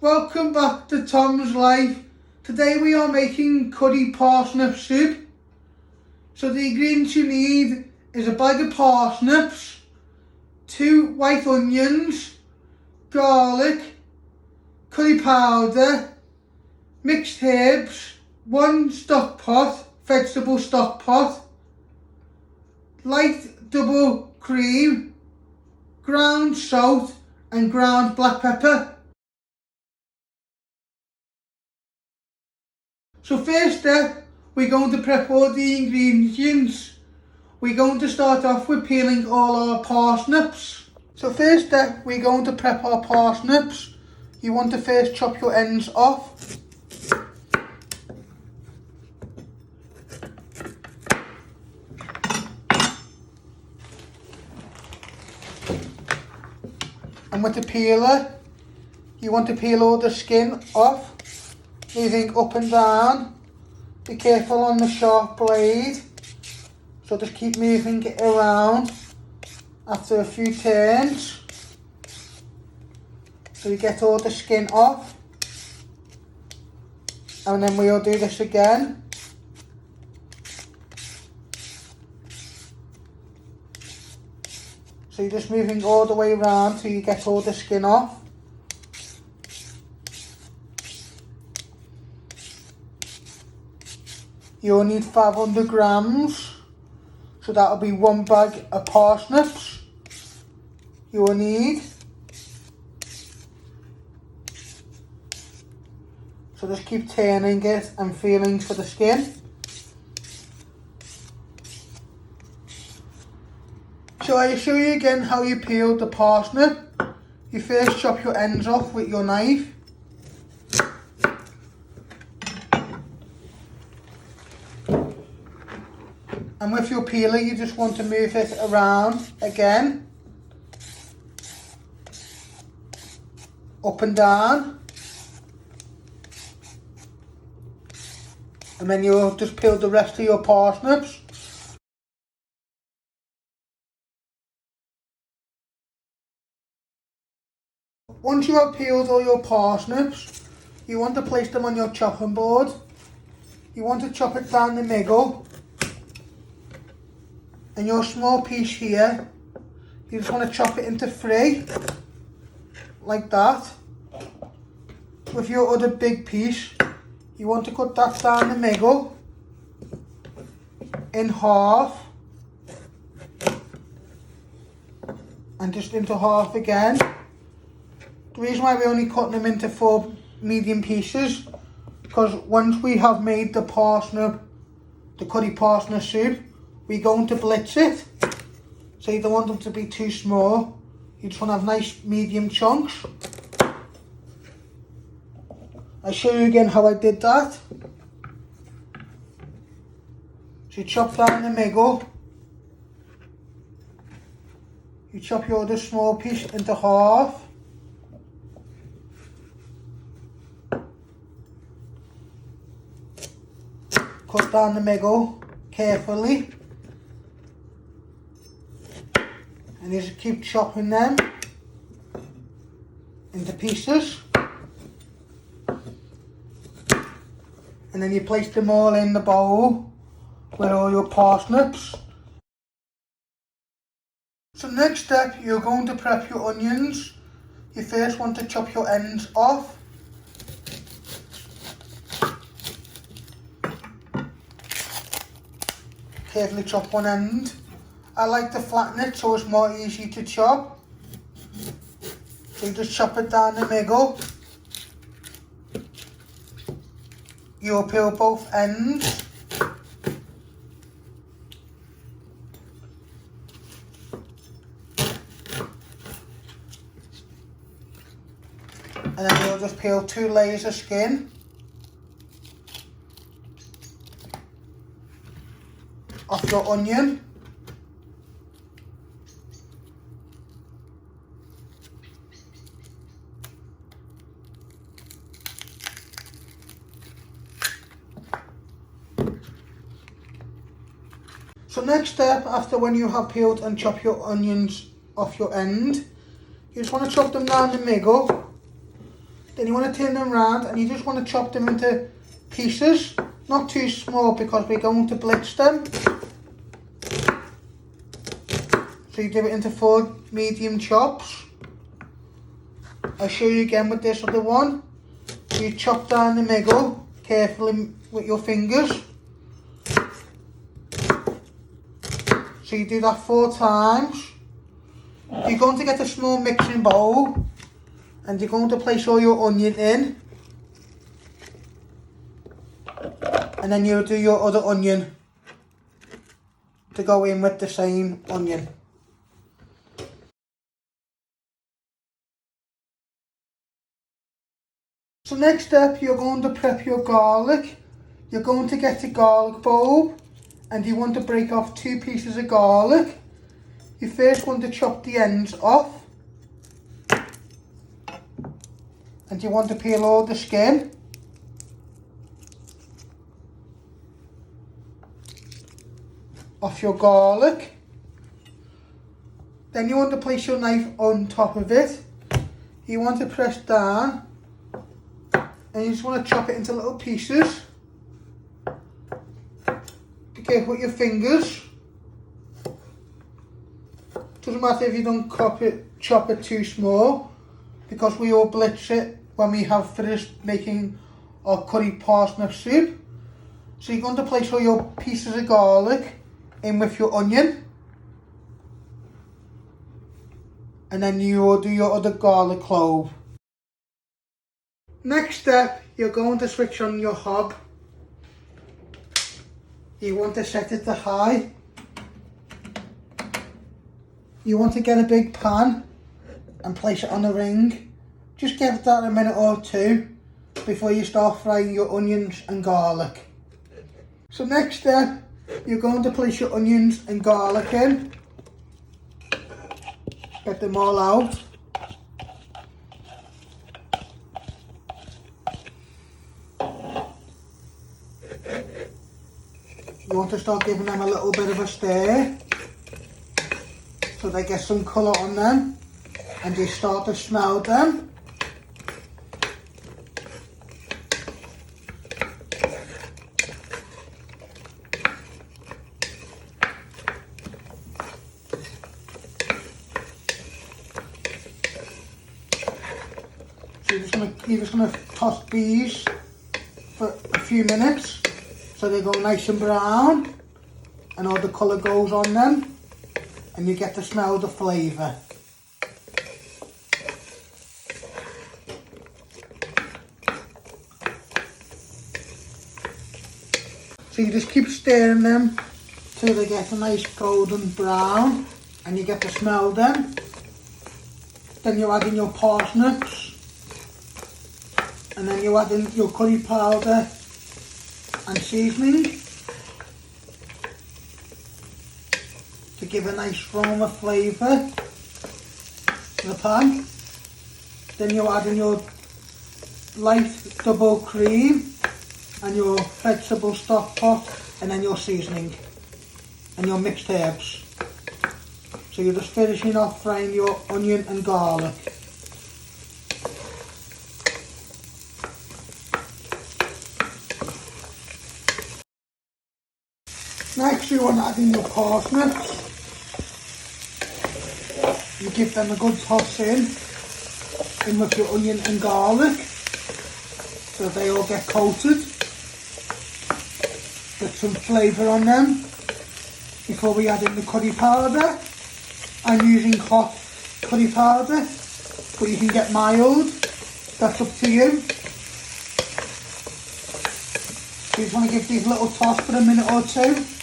Welcome back to Tom's Life. Today we are making curry parsnip soup. So the ingredients you need is a bag of parsnips, 2 white onions, garlic, curry powder, mixed herbs, 1 stock pot, vegetable stock pot, light double cream, ground salt and ground black pepper. So first step, we're going to prep all the ingredients. We're going to start off with peeling all our parsnips. So first step, we're going to prep our parsnips. You want to first chop your ends off. And with the peeler, you want to peel all the skin off, moving up and down. Be careful on the sharp blade. So just keep moving it around after a few turns, so you get all the skin off. And then we'll do this again. So you're just moving all the way around till you get all the skin off. You'll need 500 grams, so that'll be 1 bag of parsnips you will need. So just keep turning it and feeling for the skin. So I'll show you again how you peel the parsnip. You first chop your ends off with your knife. And with your peeler, you just want to move it around again. Up and down. And then you'll just peel the rest of your parsnips. Once you have peeled all your parsnips, you want to place them on your chopping board. You want to chop it down the middle. And your small piece here, you just want to chop it into 3, like that. With your other big piece, you want to cut that down the middle, in half, and just into half again. The reason why we're only cutting them into 4 medium pieces, because once we have made the curry parsnip soup, we're going to blitz it. So you don't want them to be too small. You just want to have nice medium chunks. I'll show you again how I did that. So you chop down the middle. You chop your other small piece into half. Cut down the middle carefully. And you just keep chopping them into pieces. And then you place them all in the bowl with all your parsnips. So next step, you're going to prep your onions. You first want to chop your ends off. Carefully chop one end. I like to flatten it so it's more easy to chop. So you just chop it down the middle. You'll peel both ends. And then you'll just peel 2 layers of skin off your onion. So next step, after when you have peeled and chopped your onions off your end, you just want to chop them down the middle. Then you want to turn them around and you just want to chop them into pieces. Not too small because we're going to blitz them. So you do it into 4 medium chops. I'll show you again with this other one. So you chop down the middle carefully with your fingers. So you do that 4 times. You're going to get a small mixing bowl and you're going to place all your onion in. And then you'll do your other onion to go in with the same onion. So next up, you're going to prep your garlic. You're going to get a garlic bowl and you want to break off 2 pieces of garlic. You first want to chop the ends off and you want to peel all the skin. Off your garlic. Then you want to place your knife on top of it. You want to press down and you just want to chop it into little pieces. Be careful with your fingers. Doesn't matter if you don't chop it too small, because we all blitz it when we have finished making our curry parsnip soup. So you're going to place all your pieces of garlic in with your onion. And then you will do your other garlic clove. Next step, you're going to switch on your hob. You want to set it to high. You want to get a big pan and place it on a ring. Just give that a minute or 2 before you start frying your onions and garlic. So next step, you're going to place your onions and garlic in. Get them all out. You want to start giving them a little bit of a stir so they get some colour on them and you start to smell them. So you're just going to toss these for a few minutes so they go nice and brown and all the colour goes on them and you get to smell the flavour. So you just keep stirring them till they get a nice golden brown and you get to smell them. Then you add in your parsnips. And then you add in your curry powder and seasoning to give a nice aroma flavour to the pan. Then you add in your light double cream and your vegetable stock pot and then your seasoning and your mixed herbs. So you're just finishing off frying your onion and garlic. Next you want to add in your parsnips. You give them a good toss in with your onion and garlic so they all get coated. Get some flavour on them before we add in the curry powder. I'm using hot curry powder, but you can get mild, that's up to you. So you just want to give these a little toss for a minute or 2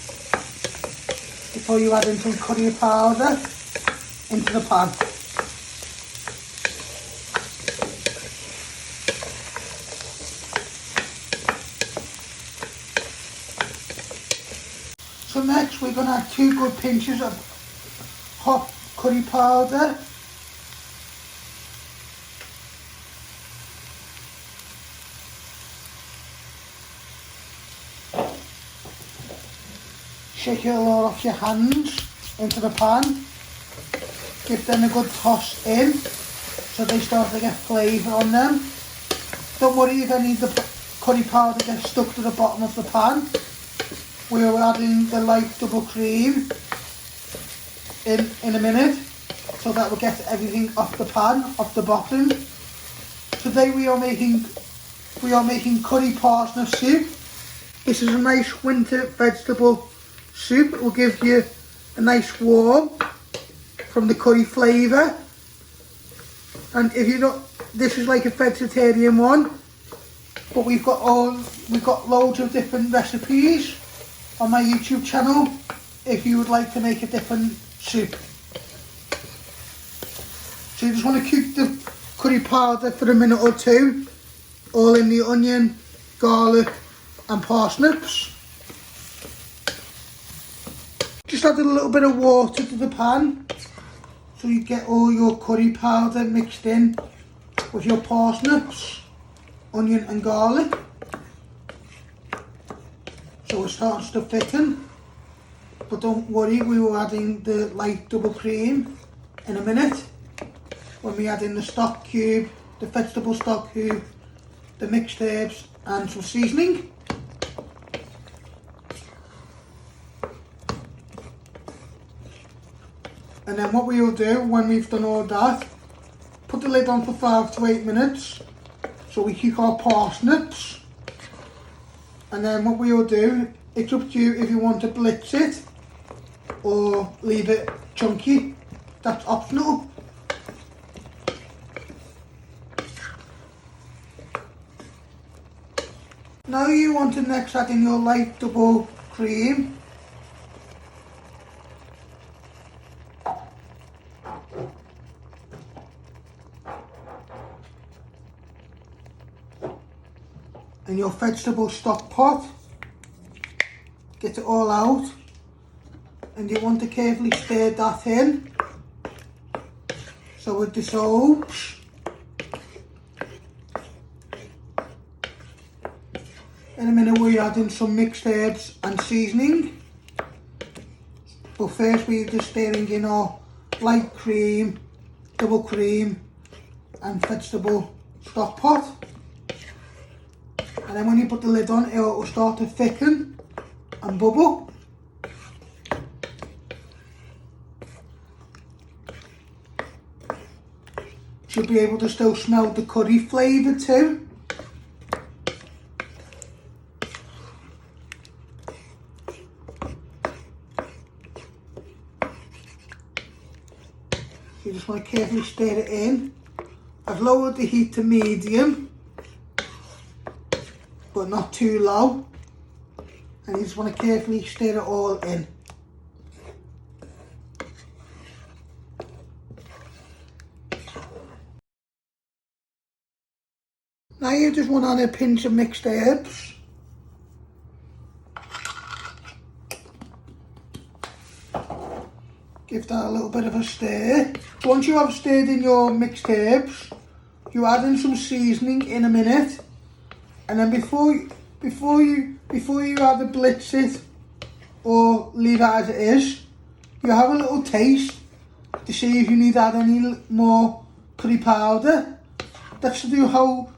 before you add in some curry powder into the pan. So next we're going to add 2 good pinches of hot curry powder. Shake it all off your hands into the pan. Give them a good toss in so they start to get flavour on them. Don't worry if any of the curry powder gets stuck to the bottom of the pan. We're adding the light double cream in a minute, so that will get everything off the pan, off the bottom. Today we are making curry parsnip soup. This is a nice winter vegetable soup. It will give you a nice warm from the curry flavour. And if you don't, this is like a vegetarian one, but we've got loads of different recipes on my YouTube channel if you would like to make a different soup. So you just want to cook the curry powder for a minute or two, all in the onion, garlic and parsnips. Just add a little bit of water to the pan so you get all your curry powder mixed in with your parsnips, onion and garlic. So it starts to thicken, but don't worry, we will add in the light double cream in a minute when we add in the stock cube, the vegetable stock cube, the mixed herbs and some seasoning. And then what we will do when we've done all that, put the lid on for 5 to 8 minutes so we cook our parsnips. And then what we will do, it's up to you if you want to blitz it or leave it chunky. That's optional. Now you want to next add in your light double cream. And your vegetable stock pot. Get it all out. And you want to carefully stir that in so it dissolves. In a minute we add in some mixed herbs and seasoning. But first we're just stirring in our light cream, double cream and vegetable stock pot. And then when you put the lid on, it will start to thicken and bubble. You'll be able to still smell the curry flavour too. You just want to carefully stir it in. I've lowered the heat to medium, but not too low. And you just want to carefully stir it all in. Now you just want to add a pinch of mixed herbs. Give that a little bit of a stir. Once you have stirred in your mixed herbs, you add in some seasoning in a minute. And then before you either blitz it or leave it as it is, you have a little taste to see if you need to add any more curry powder. That's to do how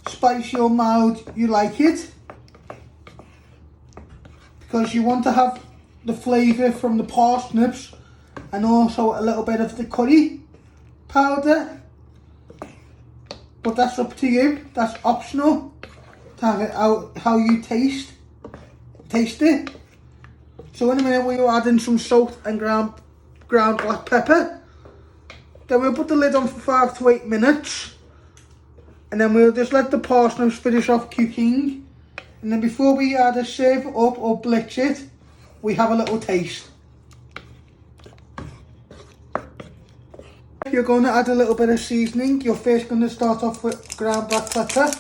spicy or mild you like it, because you want to have the flavour from the parsnips and also a little bit of the curry powder. But that's up to you, that's optional to have it out how you taste it. So in a minute we will add in some salt and ground black pepper. Then we'll put the lid on for 5 to 8 minutes. And then we'll just let the parsnips finish off cooking. And then before we either serve it up or blitz it, we have a little taste. If you're going to add a little bit of seasoning, you're first going to start off with ground black pepper.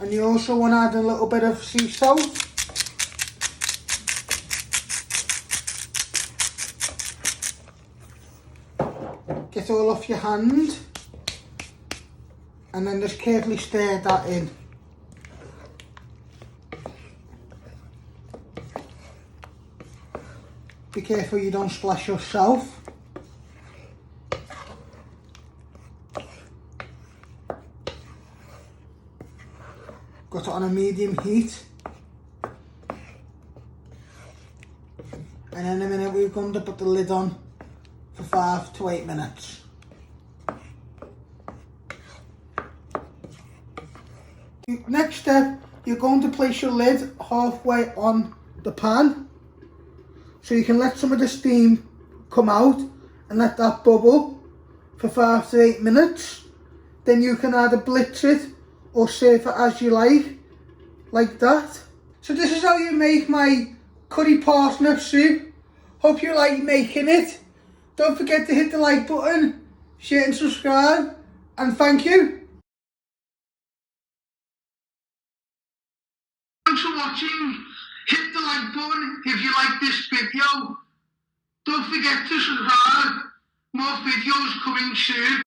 And you also want to add a little bit of sea salt. Get it all off your hand. And then just carefully stir that in. Be careful you don't splash yourself. Got it on a medium heat. And in a minute we're going to put the lid on for 5 to 8 minutes. Next step, you're going to place your lid halfway on the pan so you can let some of the steam come out and let that bubble for 5 to 8 minutes. Then you can either blitz it or serve it as you like that. So this is how you make my curry parsnip soup. Hope you like making it. Don't forget to hit the like button, share and subscribe, and thank you. Thanks for watching. Hit the like button if you like this video. Don't forget to subscribe. More videos coming soon.